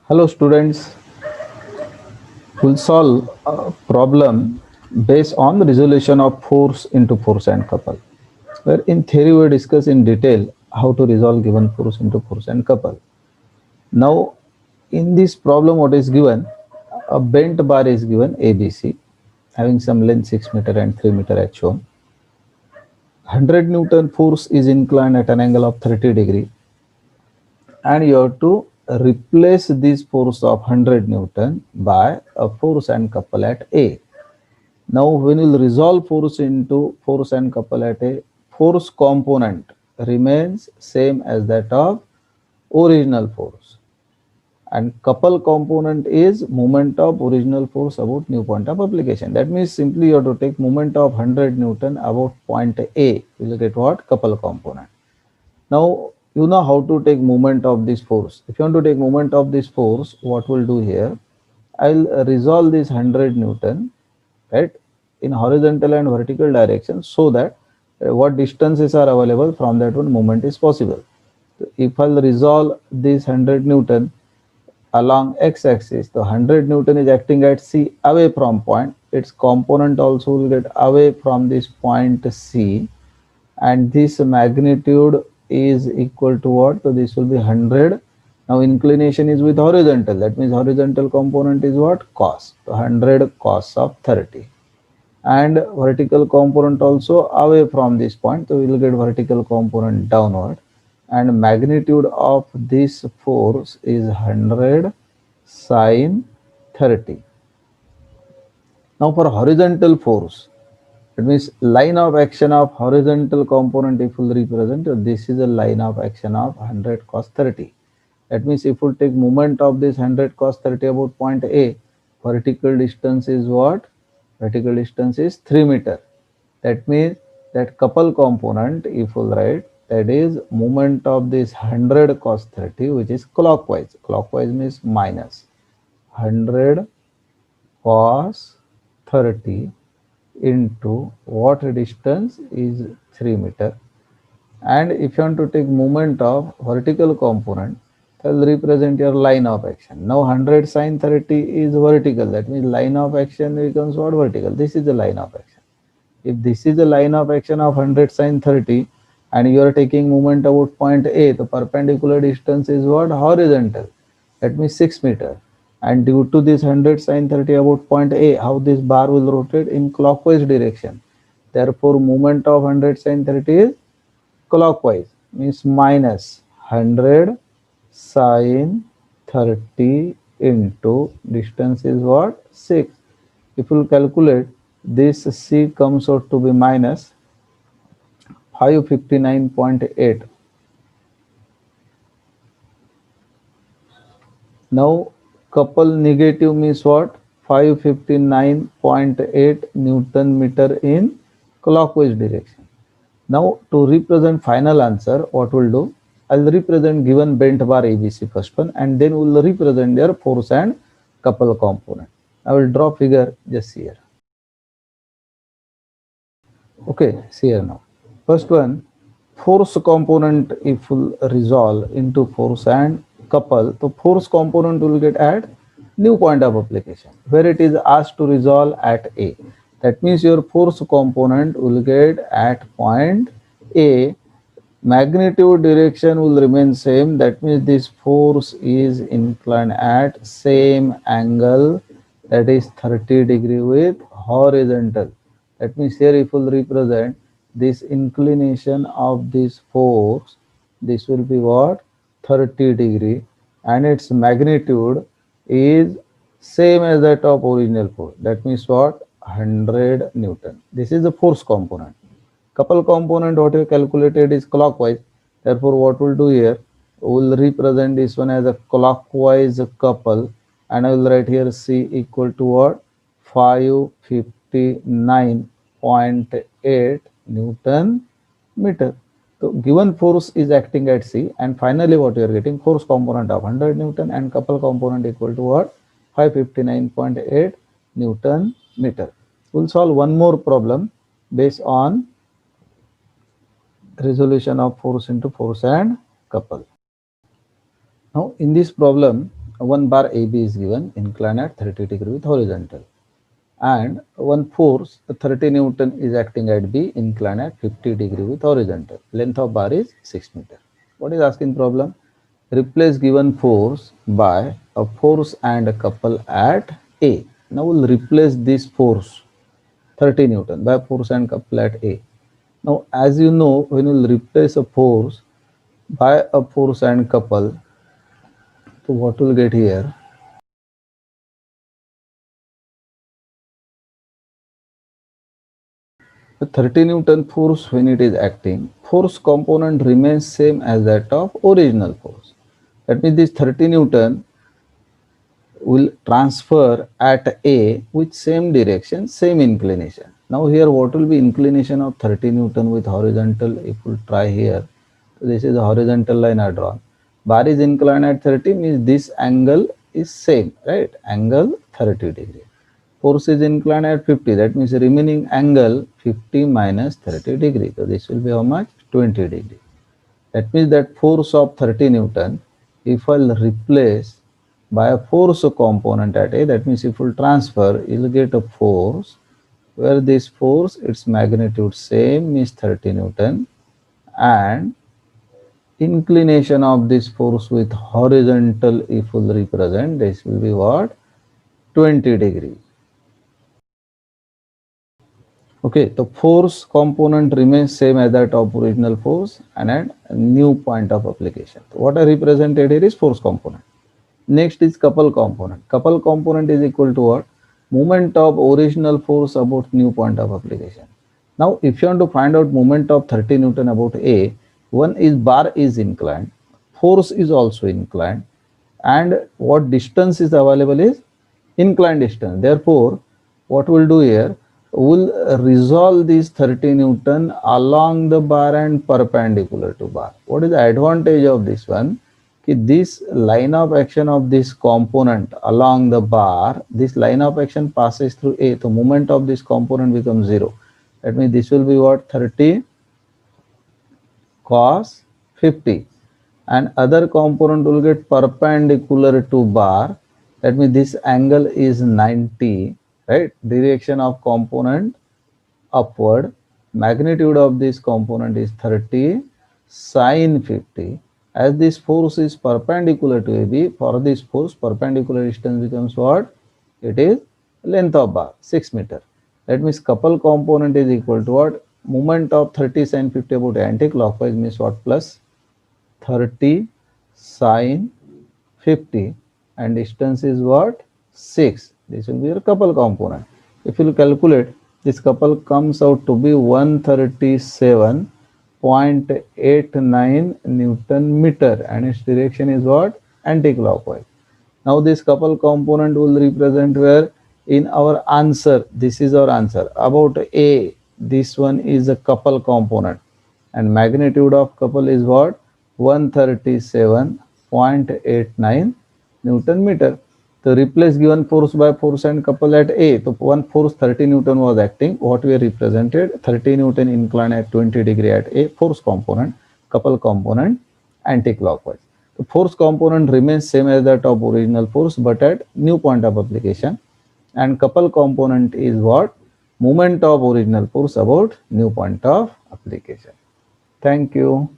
Hello students, we'll solve a problem based on the resolution of force into force and couple. Where in theory we discuss in detail how to resolve given force into force and couple. Now in this problem what is given, a bent bar is given ABC having some length 6 meter and 3 meter as shown. 100 Newton force is inclined at an angle of 30 degree and you have to replace this force of 100 Newton by a force and couple at A. Now when we'll resolve force into force and couple at A, force component remains same as that of original force and couple component is moment of original force about new point of application. That means simply you have to take moment of 100 Newton about point A, you will get what? Couple component. Now you know how to take moment of this force. If you want to take moment of this force, what we'll do here, I'll resolve this 100 Newton, right, in horizontal and vertical direction so that what distances are available from that one moment is possible. So if I'll resolve this 100 Newton along x-axis, the 100 Newton is acting at C away from point, its component also will get away from this point C, and this magnitude is equal to what? So this will be 100. Now inclination is with horizontal, that means horizontal component is what? Cos. So 100 cos of 30. And vertical component also away from this point, so we will get vertical component downward, and magnitude of this force is 100 sine 30. Now for horizontal force, it means line of action of horizontal component, if we'll represent, this is a line of action of 100 cos 30. That means if we'll take moment of this 100 cos 30 about point A, vertical distance is what? Vertical distance is 3 meter. That means that couple component, if we'll write, that is moment of this 100 cos 30, which is clockwise. Clockwise means minus 100 cos 30 into what distance is 3 meter. And if you want to take moment of vertical component, that will represent your line of action. Now 100 sine 30 is vertical, that means line of action becomes what? Vertical. This is the line of action. If this is the line of action of 100 sine 30 and you are taking moment about point A, the perpendicular distance is what? Horizontal. That means 6 meter. And due to this 100 sine 30 about point A, how this bar will rotate in clockwise direction. Therefore, moment of 100 sine 30 is clockwise, means minus 100 sine 30 into distance is what? 6. If you calculate, this C comes out to be minus 559.8. Now couple negative means what? 559.8 Newton meter in clockwise direction. Now to represent final answer, what we'll do? I'll represent given bent bar ABC first one, and then we'll represent their force and couple component. I will draw figure just here. Okay, see here now. First one, force component, if we'll resolve into force and couple, the force component will get at new point of application where it is asked to resolve at A. That means your force component will get at point A. Magnitude direction will remain same. That means this force is inclined at same angle, that is 30 degree with horizontal. That means here if we'll represent this inclination of this force, this will be what? 30 degree, and its magnitude is same as that of original force. That means what? 100 Newton. This is the force component. Couple component what you calculated is clockwise. Therefore, what we'll do here, we'll represent this one as a clockwise couple, and I will write here C equal to what? 559.8 Newton meter. So given force is acting at C, and finally what you are getting, force component of 100 Newton and couple component equal to what? 559.8 Newton meter. We'll solve one more problem based on resolution of force into force and couple. Now in this problem, one bar AB is given, inclined at 30 degree with horizontal, and one force 30 Newton is acting at B, inclined at 50 degree with horizontal. Length of bar is 6 meter. What is asking problem? Replace given force by a force and a couple at A. Now we'll replace this force 30 Newton by force and couple at A. Now as you know, when we'll replace a force by a force and couple, so what we'll get here? The 30 Newton force, when it is acting, force component remains same as that of original force. That means this 30 Newton will transfer at A with same direction, same inclination. Now here what will be inclination of 30 Newton with horizontal? If we try here, so this is a horizontal line I drawn. Bar is inclined at 30 means this angle is same, right? Angle 30 degree. Force is inclined at 50, that means the remaining angle 50 minus 30 degree. So this will be how much? 20 degree. That means that force of 30 Newton, if I'll replace by a force component at A, that means if we'll transfer, you'll get a force where this force, its magnitude same is 30 Newton, and inclination of this force with horizontal, if we'll represent, this will be what? 20 degree. Okay, the force component remains same as that of original force and at a new point of application. So what I represented here is force component. Next is couple component. Couple component is equal to what? Moment of original force about new point of application. Now, if you want to find out moment of 30 Newton about A, one is bar is inclined, force is also inclined, and what distance is available is inclined distance. Therefore, what we'll do here, we'll resolve this 30 Newton along the bar and perpendicular to bar. What is the advantage of this one? This line of action of this component along the bar, this line of action passes through A, the moment of this component becomes 0. That means this will be what? 30 cos 50, and other component will get perpendicular to bar. That means this angle is 90, right? Direction of component upward, magnitude of this component is 30 sine 50. As this force is perpendicular to AB, for this force perpendicular distance becomes what? It is length of bar 6 meter. That means couple component is equal to what? Moment of 30 sine 50 about anti-clockwise means what? Plus 30 sine 50, and distance is what? 6. This will be your couple component. If you calculate, this couple comes out to be 137.89 Newton meter, and its direction is what? Anti-clockwise. Now this couple component will represent where? In our answer, this is our answer. About A, this one is a couple component, and magnitude of couple is what? 137.89 Newton meter. To replace given force by force and couple at A, so one force 30 Newton was acting, what we represented 30 Newton inclined at 20 degree at A, force component, couple component anti-clockwise. The force component remains same as that of original force but at new point of application, and couple component is what? Moment of original force about new point of application. Thank you.